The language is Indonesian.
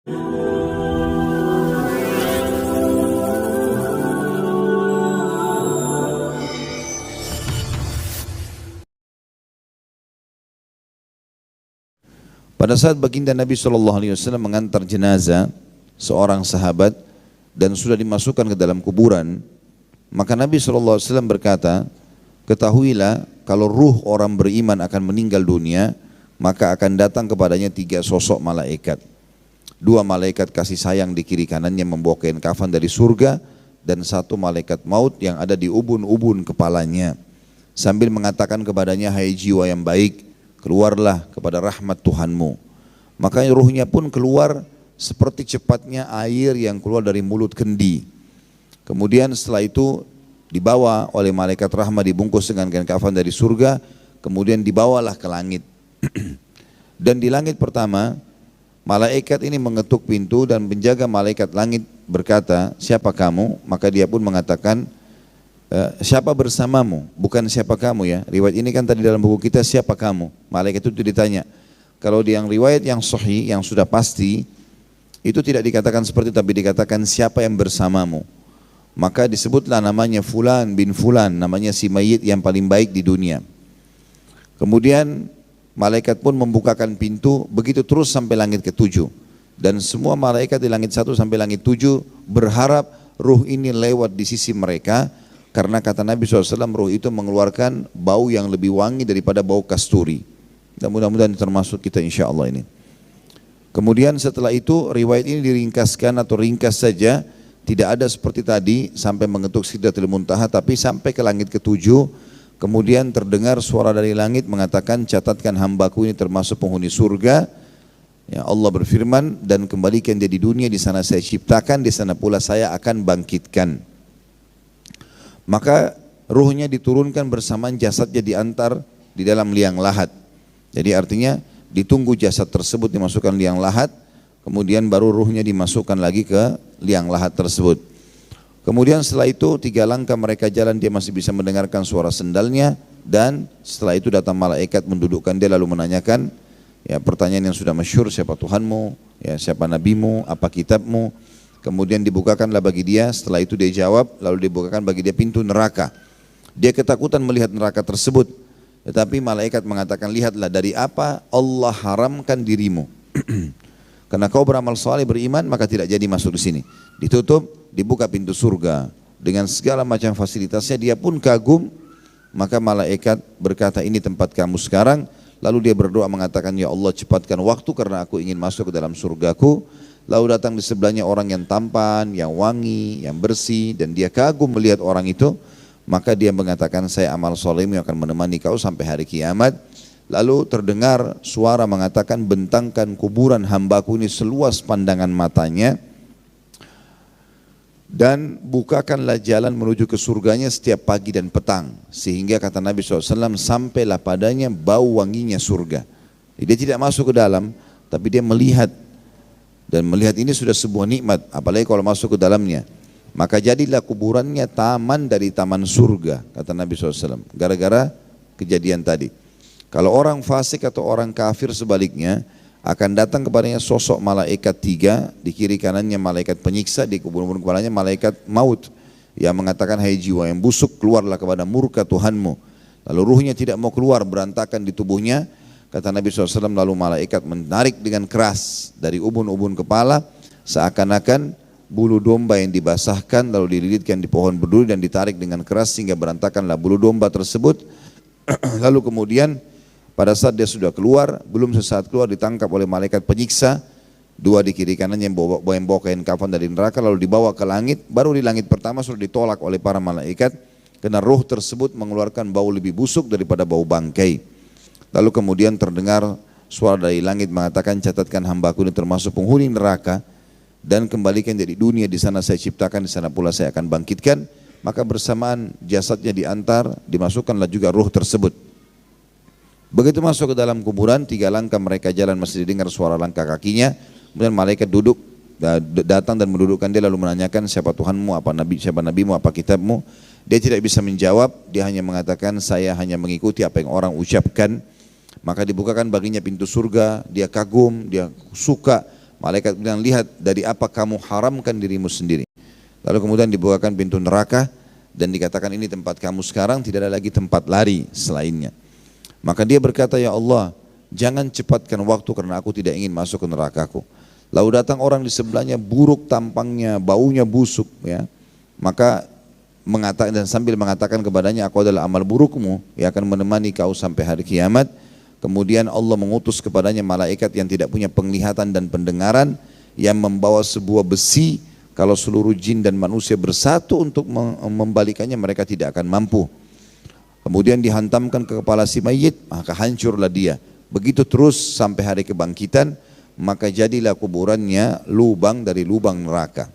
Pada saat baginda Nabi SAW mengantar jenazah seorang sahabat dan sudah dimasukkan ke dalam kuburan, maka Nabi SAW berkata, ketahuilah kalau ruh orang beriman akan meninggal dunia, maka akan datang kepadanya 3 sosok malaikat. 2 malaikat kasih sayang di kiri kanannya membawa kain kafan dari surga, dan 1 malaikat maut yang ada di ubun-ubun kepalanya, sambil mengatakan kepadanya, hai jiwa yang baik, keluarlah kepada rahmat Tuhanmu. Maka ruhnya pun keluar seperti cepatnya air yang keluar dari mulut kendi. Kemudian setelah itu dibawa oleh malaikat rahmat, dibungkus dengan kain kafan dari surga, kemudian dibawalah ke langit. Dan di langit pertama, malaikat ini mengetuk pintu dan penjaga malaikat langit berkata, siapa kamu? Maka dia pun mengatakan, siapa bersamamu? Bukan siapa kamu ya. Riwayat ini kan tadi dalam buku kita, siapa kamu? Malaikat itu ditanya. Kalau di yang riwayat yang sahih, yang sudah pasti, itu tidak dikatakan seperti itu, tapi dikatakan siapa yang bersamamu. Maka disebutlah namanya Fulan bin Fulan, namanya si mayit yang paling baik di dunia. Kemudian malaikat pun membukakan pintu, begitu terus sampai langit ke-7. Dan semua malaikat di langit 1 sampai langit 7 berharap ruh ini lewat di sisi mereka, karena kata Nabi SAW ruh itu mengeluarkan bau yang lebih wangi daripada bau kasturi. Dan mudah-mudahan termasuk kita insya Allah ini. Kemudian setelah itu riwayat ini diringkaskan atau ringkas saja, tidak ada seperti tadi sampai mengetuk Sidratul Muntaha, tapi sampai ke langit ke-7. Kemudian terdengar suara dari langit mengatakan, catatkan hambaku ini termasuk penghuni surga. Ya, Allah berfirman, dan kembalikan dia di dunia, di sana saya ciptakan, di sana pula saya akan bangkitkan. Maka ruhnya diturunkan bersamaan jasadnya diantar di dalam liang lahat. Jadi artinya ditunggu jasad tersebut dimasukkan liang lahat, kemudian baru ruhnya dimasukkan lagi ke liang lahat tersebut. Kemudian setelah itu 3 langkah mereka jalan, dia masih bisa mendengarkan suara sendalnya, dan setelah itu datang malaikat mendudukkan dia lalu menanyakan ya pertanyaan yang sudah masyhur, siapa Tuhanmu, ya siapa nabimu, apa kitabmu. Kemudian dibukakanlah bagi dia, setelah itu dia jawab, lalu dibukakan bagi dia pintu neraka. Dia ketakutan melihat neraka tersebut, tetapi malaikat mengatakan, lihatlah dari apa Allah haramkan dirimu. Karena kau beramal saleh beriman, maka tidak jadi masuk di sini. Ditutup, dibuka pintu surga dengan segala macam fasilitasnya. Dia pun kagum, maka malaikat berkata, ini tempat kamu sekarang. Lalu dia berdoa mengatakan, ya Allah cepatkan waktu karena aku ingin masuk ke dalam surgaku. Lalu datang di sebelahnya orang yang tampan, yang wangi, yang bersih, dan dia kagum melihat orang itu. Maka dia mengatakan, saya amal solehmu yang akan menemani kau sampai hari kiamat. Lalu terdengar suara mengatakan, bentangkan kuburan hambaku ini seluas pandangan matanya, dan bukakanlah jalan menuju ke surganya setiap pagi dan petang. Sehingga kata Nabi SAW, sampailah padanya bau wanginya surga. Jadi dia tidak masuk ke dalam, tapi dia melihat. Dan melihat ini sudah sebuah nikmat, apalagi kalau masuk ke dalamnya. Maka jadilah kuburannya taman dari taman surga, kata Nabi SAW. Gara-gara kejadian tadi. Kalau orang fasik atau orang kafir sebaliknya, akan datang kepadanya sosok malaikat 3, di kiri kanannya malaikat penyiksa, di kubur-kubur kepalanya malaikat maut, yang mengatakan, hai jiwa yang busuk, keluarlah kepada murka Tuhanmu. Lalu ruhnya tidak mau keluar, berantakan di tubuhnya. Kata Nabi SAW, lalu malaikat menarik dengan keras dari ubun-ubun kepala, seakan-akan bulu domba yang dibasahkan lalu dililitkan di pohon berduri dan ditarik dengan keras sehingga berantakanlah bulu domba tersebut. Lalu kemudian pada saat dia sudah keluar, belum sesaat keluar ditangkap oleh malaikat penyiksa, 2 di kiri kanannya yang bawa kain kafan dari neraka, lalu dibawa ke langit. Baru di langit pertama sudah ditolak oleh para malaikat karena ruh tersebut mengeluarkan bau lebih busuk daripada bau bangkai. Lalu kemudian terdengar suara dari langit mengatakan, catatkan hambaku ini termasuk penghuni neraka, dan kembalikan dari dunia, di sana saya ciptakan, di sana pula saya akan bangkitkan. Maka bersamaan jasadnya diantar, dimasukkanlah juga ruh tersebut. Begitu masuk ke dalam kuburan, 3 langkah mereka jalan masih didengar suara langkah kakinya. Kemudian malaikat duduk, datang dan mendudukkan dia lalu menanyakan, siapa Tuhanmu, apa nabi, siapa nabimu, apa kitabmu. Dia tidak bisa menjawab, dia hanya mengatakan, saya hanya mengikuti apa yang orang ucapkan. Maka dibukakan baginya pintu surga, dia kagum, dia suka Malaikat bilang, lihat dari apa kamu haramkan dirimu sendiri. Lalu kemudian dibukakan pintu neraka dan dikatakan ini tempat kamu sekarang, tidak ada lagi tempat lari selainnya. Maka dia berkata, ya Allah, jangan cepatkan waktu karena aku tidak ingin masuk ke nerakaku. Lalu datang orang di sebelahnya, buruk tampangnya, baunya busuk, ya. Maka mengatakan dan sambil mengatakan kepadanya, aku adalah amal burukmu yang akan menemani kau sampai hari kiamat. Kemudian Allah mengutus kepadanya malaikat yang tidak punya penglihatan dan pendengaran, yang membawa sebuah besi. Kalau seluruh jin dan manusia bersatu untuk membalikannya, mereka tidak akan mampu. Kemudian dihantamkan ke kepala si mayit, maka hancurlah dia. Begitu terus sampai hari kebangkitan, maka jadilah kuburannya lubang dari lubang neraka.